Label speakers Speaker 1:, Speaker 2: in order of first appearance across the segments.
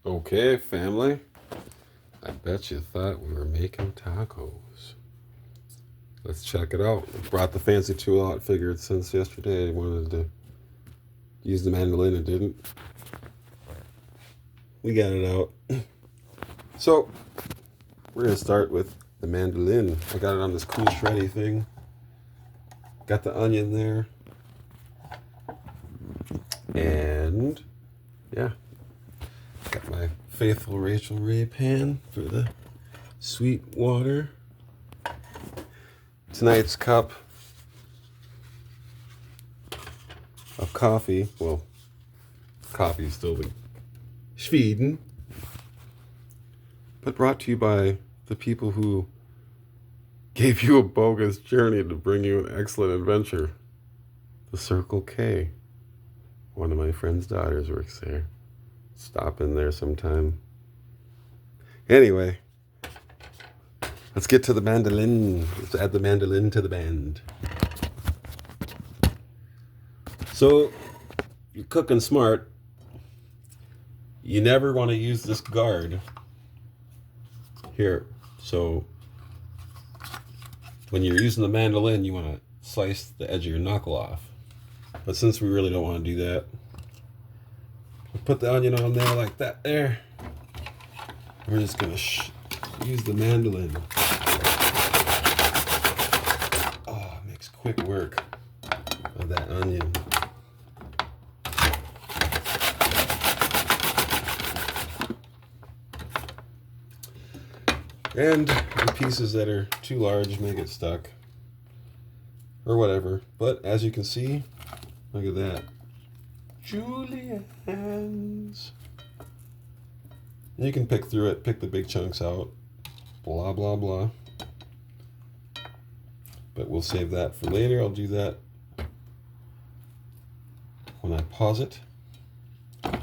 Speaker 1: Okay, family. I bet you thought we were making tacos. Let's check it out. I brought the fancy tool out. Figured since yesterday I wanted to use the mandolin and didn't. We got it out. So, we're going to start with the mandolin. I got it on this cool shreddy thing. Got the onion there. And, yeah. Got my faithful Rachael Ray pan for the sweet water. Tonight's cup of coffee. Well, coffee is still the Schweden. But brought to you by the people who gave you a bogus journey to bring you an excellent adventure. The Circle K. One of my friend's daughters works there. Stop in there sometime. Anyway, let's get to the mandolin. Let's add the mandolin to the band. So, you're cooking smart. You never want to use this guard here. So, when you're using the mandolin, you want to slice the edge of your knuckle off. But since we really don't want to do that, we'll put the onion on there like that there. We're just going to use the mandolin. Oh, it makes quick work of that onion. And the pieces that are too large may get stuck. Or whatever. But as you can see, look at that. Julienne's. You can pick through it, pick the big chunks out. Blah, blah, blah. But we'll save that for later. I'll do that when I pause it. And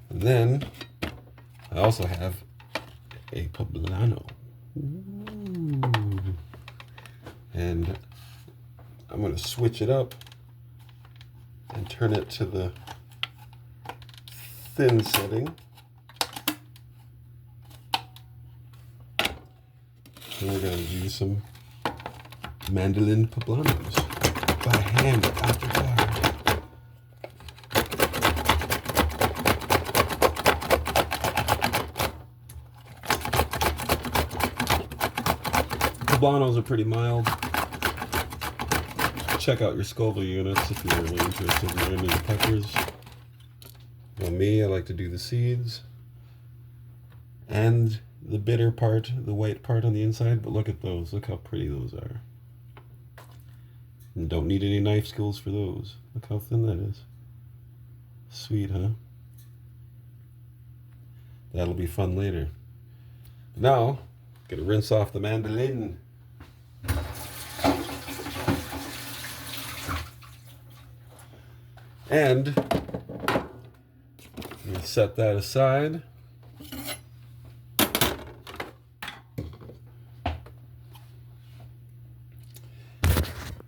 Speaker 1: then I also have a poblano. Ooh. And I'm going to switch it up and turn it to the thin setting. And we're going to do some mandolin poblanos by hand after dark. Poblanos are pretty mild. Check out your Scoville units if you're really interested in learning the peppers. Well, me, I like to do the seeds and the bitter part, the white part on the inside. But look at those. Look how pretty those are. And don't need any knife skills for those. Look how thin that is. Sweet, huh? That'll be fun later. Now, gonna rinse off the mandolin. And we set that aside.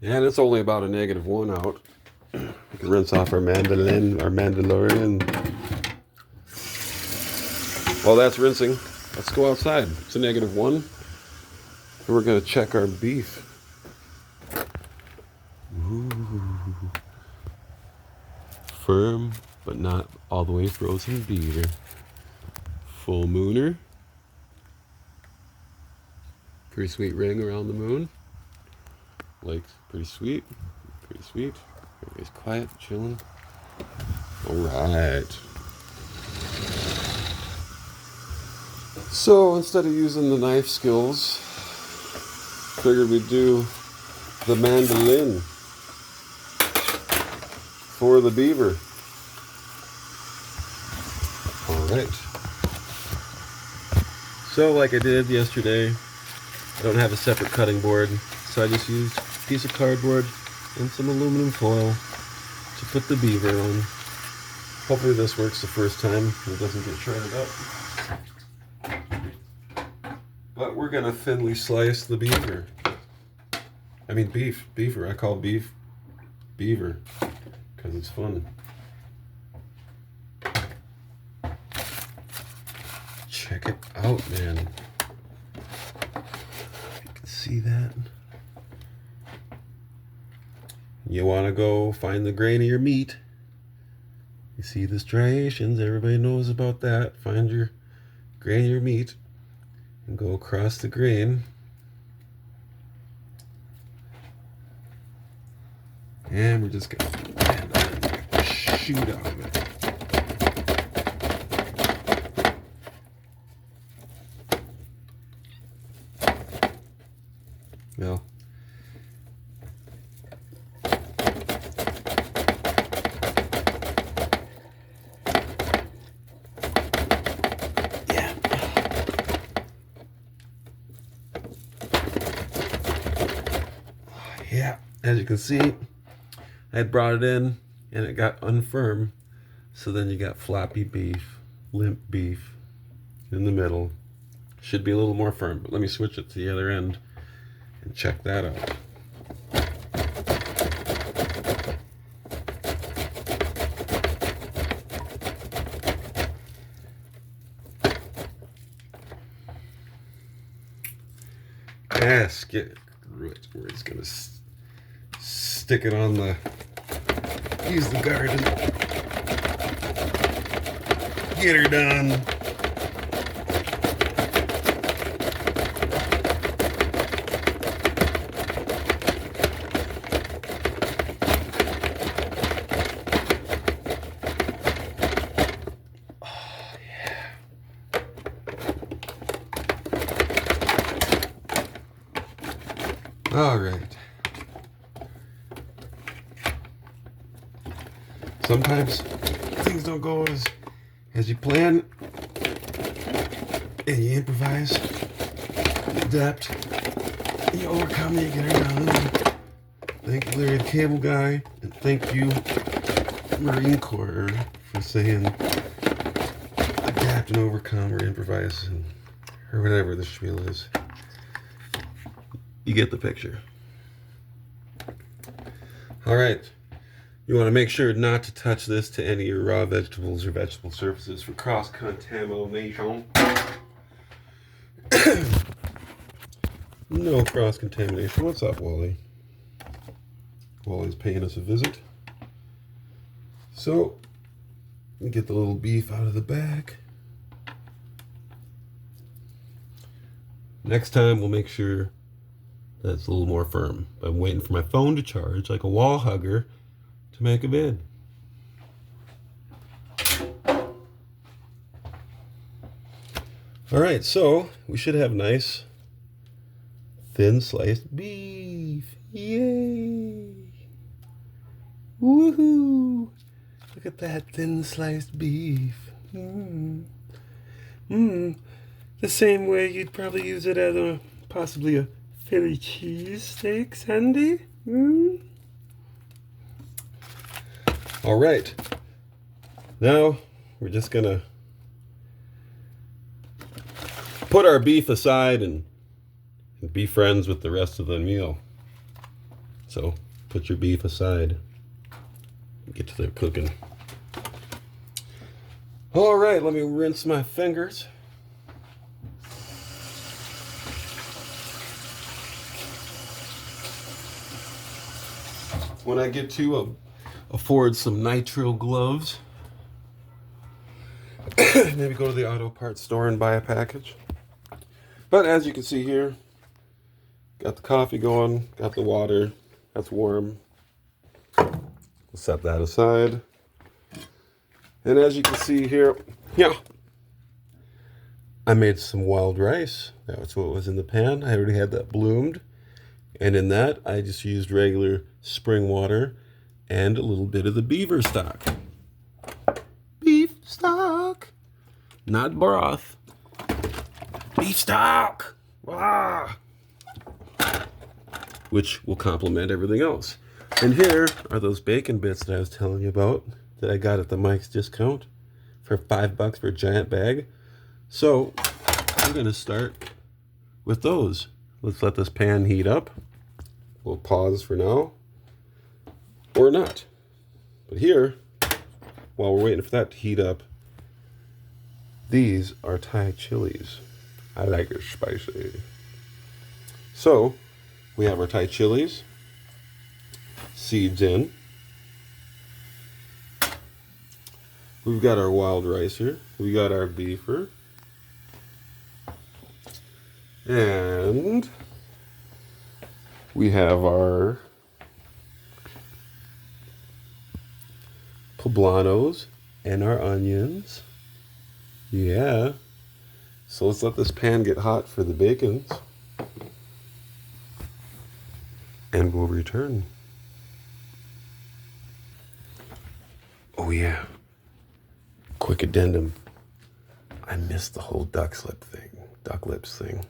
Speaker 1: And it's only about a -1 out. We can rinse off our Mandalorian. While that's rinsing, let's go outside. It's a -1. And we're going to check our beef. Ooh. Firm, but not all the way frozen beaver. Full mooner. Pretty sweet ring around the moon. Like, pretty sweet. Pretty sweet. Everybody's quiet, chilling. Alright. So, instead of using the knife skills, figured we'd do the mandolin for the beaver. Alright. So, like I did yesterday, I don't have a separate cutting board, so I just used a piece of cardboard and some aluminum foil to put the beaver on. Hopefully this works the first time and it doesn't get shredded up. But we're going to thinly slice the beaver. I mean beaver. I call beef beaver because it's fun. check it out, man. You can see that. You want to go find the grain of your meat. You see the striations, everybody knows about that. Find your grain of your meat and go across the grain. And we're just going to shoot out of it. Well, yeah, as you can see, I had brought it in and it got unfirm. So then you got floppy beef, limp beef in the middle. Should be a little more firm, but let me switch it to the other end and check that out. Yes, get right where he's gonna stick it on the, use the garden. Get her done. Oh, yeah. All right. Sometimes things don't go as you plan, and you improvise, you adapt, you overcome it, you get her done. Thank you, Larry the Cable Guy, and thank you, Marine Corps, for saying adapt and overcome or improvise, or whatever the spiel is. You get the picture. All right. You want to make sure not to touch this to any of your raw vegetables or vegetable surfaces for cross-contamination. No cross-contamination. What's up, Wally? Wally's paying us a visit. So, get the little beef out of the bag. Next time, we'll make sure that's a little more firm. I'm waiting for my phone to charge like a wall hugger to make a vid. All right, so we should have nice thin sliced beef. Yay! Woohoo! Look at that thin sliced beef. The same way you'd probably use it as possibly a Philly cheesesteak sundae. All right. Now we're just gonna put our beef aside and be friends with the rest of the meal. So put your beef aside. Get to the cooking. All right, let me rinse my fingers. When I get to afford some nitrile gloves, maybe go to the auto parts store and buy a package. But as you can see here, got the coffee going, got the water, that's warm. We'll set that aside. And as you can see here, yeah, I made some wild rice. That's what was in the pan. I already had that bloomed. And in that, I just used regular spring water and a little bit of the beaver stock. Beef stock, not broth. Beef stock, which will complement everything else. And here are those bacon bits that I was telling you about that I got at the Mike's discount for $5 for a giant bag. So I'm gonna start with those. Let's let this pan heat up. We'll pause for now, or not. But here, while we're waiting for that to heat up, These are Thai chilies. I like it spicy. So, we have our Thai chilies, seeds in. We've got our wild ricer. We got our beefer. And we have our poblanos and our onions. Yeah. So let's let this pan get hot for the bacons. And we'll return. Oh yeah. Quick addendum. I missed the whole duck lips thing.